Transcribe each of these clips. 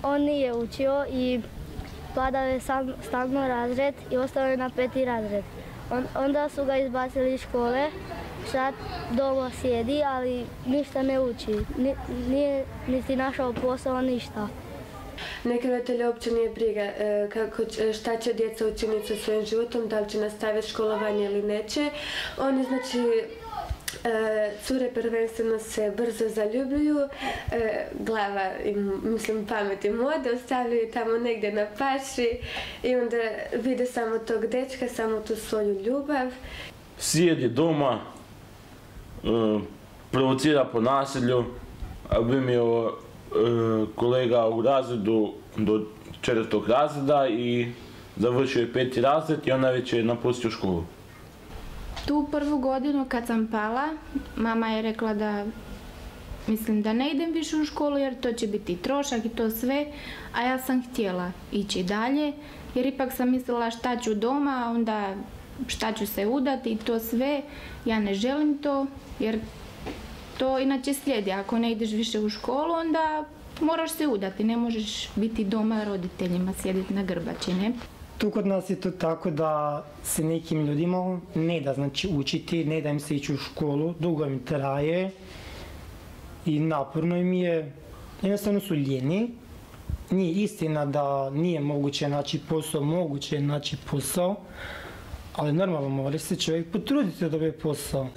on nije učio i padao je stalno razred i ostao je na 5. razred. Onda su ga izbacili iz škole, sad doma sjedi, ali ništa ne uči, nije niti našao posao, ništa. Neke roditelje uopće nije briga šta će djeca učiniti sa svojim životom, da li će nastaviti školovanje ili neće. Oni, znači, cure prvenstveno se brzo zaljubljuju, glava im, mislim, pamet im ode, ostavljaju tamo negdje na paši i onda vide samo tog dečka, samo tu svoju ljubav. Sjedi doma, provocira po nasilju, bi mi kolega u razredu do 4. razreda i završio je 5. razred i ona već je napustio školu. Tu prvu godinu kad sam pala, mama je rekla da mislim da ne idem više u školu jer to će biti trošak i to sve, a ja sam htjela ići dalje jer ipak sam mislila šta ću doma, a onda šta ću se udati i to sve. Ja ne želim to jer to inače slijedi. Ako ne ideš više u školu, onda moraš se udati, ne možeš biti doma roditeljima, sjediti na grbači, ne? Tu kod nas je to tako da se nekim ljudima ne da znači učiti, ne da im se ići u školu, dugo im traje i naporno im je, jednostavno su ljeni. Nije istina da nije moguće naći posao, moguće je naći posao, ali normalno mora se čovjek potruditi da dobije posao.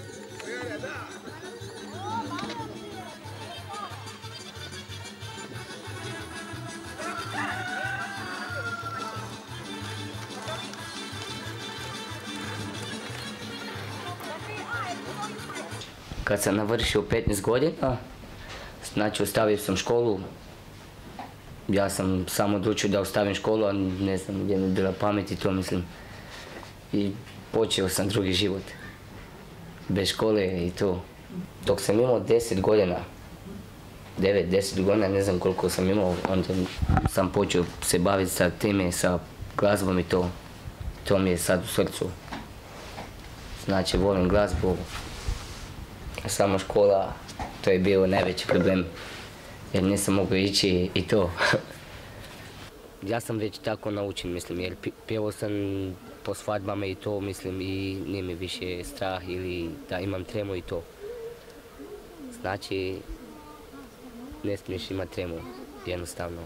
Kad sam navršio 15 godina, znači ostavio sam školu. Ja sam samo odlučio da ostavim školu, a ne znam gdje mi je bila pamet i to mislim. I počeo sam drugi život. Bez škole i to. Dok sam imao 10 godina, 9-10 godina, ne znam koliko sam imao, onda sam počeo se baviti sa time, sa glazbom i to. To mi je sad u srcu. Znači, volim glazbu. Samo škola, to je bio najveći problem, jer nisam mogao ići i to. Ja sam već tako naučen, mislim, jer pjevao sam po svadbama i to, mislim, i nije mi više strah ili da imam tremu i to. Znači, ne smiješ imati tremu, jednostavno.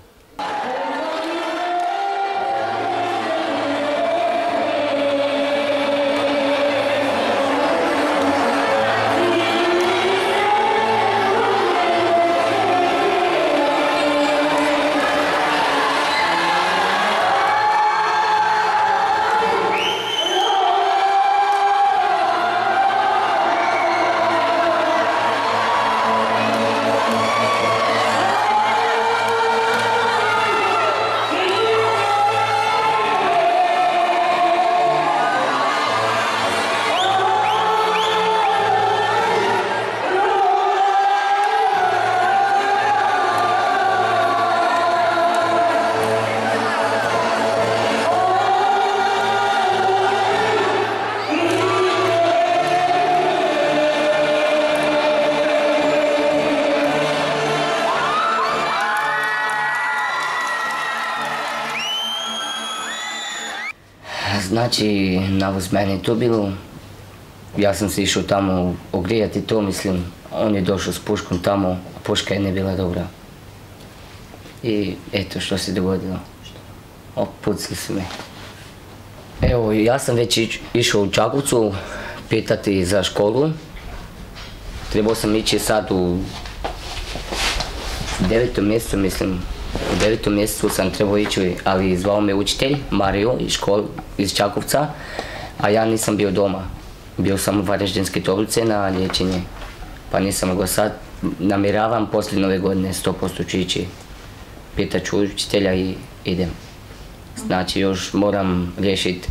Znači, navoz mene je to bilo. Ja sam se išao tamo ogrijati to, mislim. On je došao s puškom tamo, a puška je ne bila dobra. I eto što se dogodilo. Opucili su me. Evo, ja sam već išao u Čakovcu pitati za školu. Trebao sam ići sad u 9. mjesecu, mislim. U 9. mjesecu sam trebao ići, ali zvao me učitelj, Mario, iz Čakovca, a ja nisam bio doma. Bio sam u Varaždinske Toplice na liječenje, pa nisam mogao sad. Namjeravam poslije Nove godine 100% ću ići. Pitat ću učitelja i idem. Znači još moram riješiti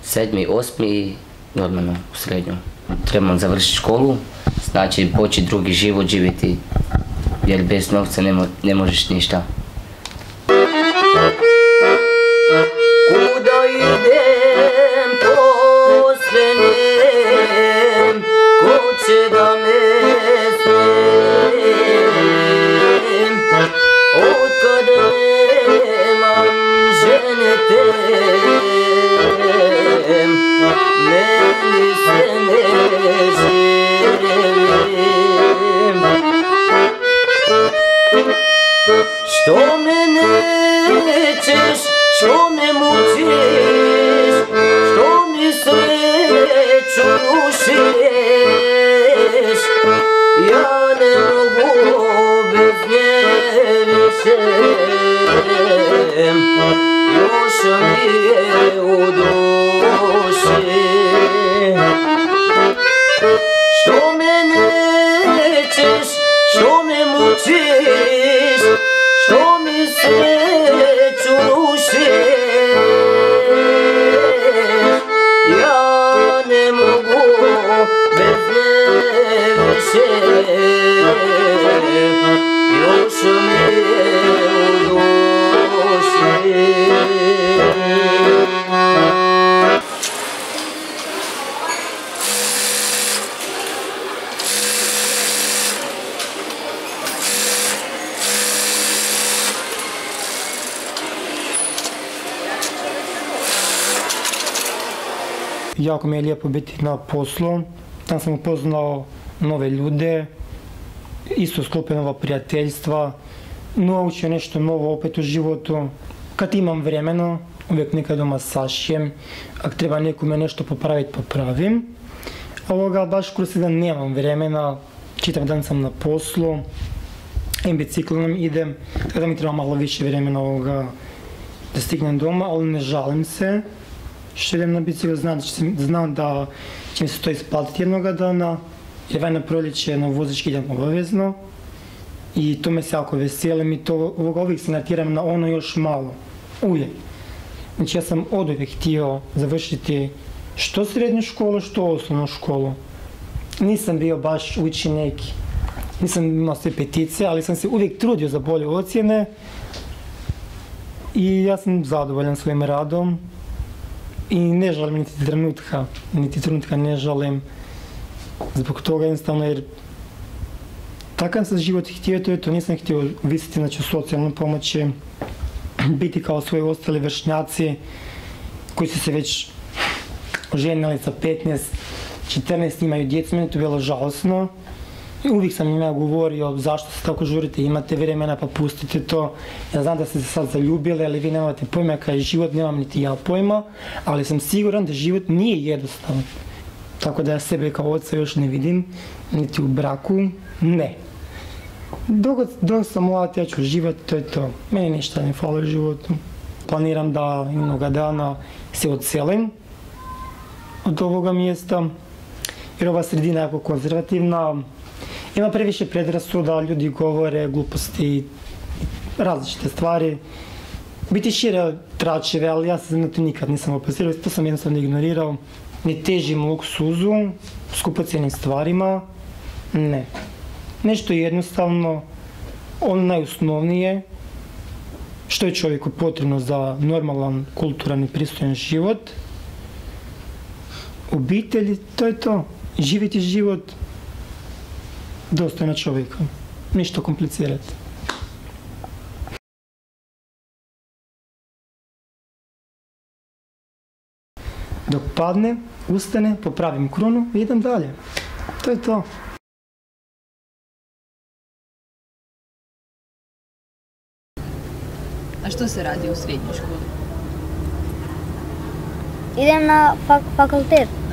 7., 8. i normalno u srednju. Trebam završiti školu, znači početi drugi život živjeti, jer bez novca ne možeš ništa. Kuda idem posle njem, ko će da me smijem, od kada me bez nje više još mi je u duši. Jako mi je lijepo biti na poslu, tam sam upoznao nove ljude, isto sklopio nova prijateljstva, naučio nešto novo opet u životu. Kad imam vremena, uvijek nekad doma sašijem, ako treba nekome nešto popraviti, popravim. Baš kroz dan nemam vremena, čitav dan sam na poslu, biciklom idem, kada mi treba malo više vremena da stignem doma, ali ne žalim se što idem na bicikl, znam da će mi se to isplatiti jednoga dana, jer na proljeće na vozački idem obavezno i to me se jako veselim i to uvijek se natjeram na ono još malo, uvijek. Znači ja sam oduvijek htio završiti što srednju školu, što osnovnu školu. Nisam bio baš učenik, nisam imao sve petice, ali sam se uvijek trudio za bolje ocjene i ja sam zadovoljan svojim radom i ne žalim niti trenutka ne žalim zbog toga jednostavno jer takav sam život htio, to nisam htio visiti znači, u socijalnoj pomoći, biti kao svoji ostali vršnjaci koji su se već oženili sa 15, 14 imaju djecu, meni to bilo žalosno. I uvijek sam im ja govorio zašto se tako žurite, imate vremena pa pustite to. Ja znam da ste se sad zaljubili, ali vi nemate pojma kaj je život, nemam niti ja pojma, ali sam siguran da život nije jednostavan. Tako da ja sebe kao oca još ne vidim, niti u braku, ne. Dok sam mlad, ja ću živjeti, to je to. Meni ništa ne fali u životu. Planiram da jednoga dana se odselim od ovoga mjesta, jer ova sredina je jako konzervativna. Ima previše predrasuda, ljudi govore gluposti, različite stvari. Biti šire tračeve, ali ja se na to nikad nisam opasirao, to sam jednostavno ignorirao. Ne težim luksuzu, skupocjenim stvarima, ne. Nešto jednostavno, ono najosnovnije, što je čovjeku potrebno za normalan, kulturan i pristojan život. Obitelj, to je to. Živjeti život dostojno čovjeka. Ništa komplicirati. Dok padne, ustane, popravim krunu i idem dalje. To je to. A što se radi u srednjoj školi? Idem na fakultet.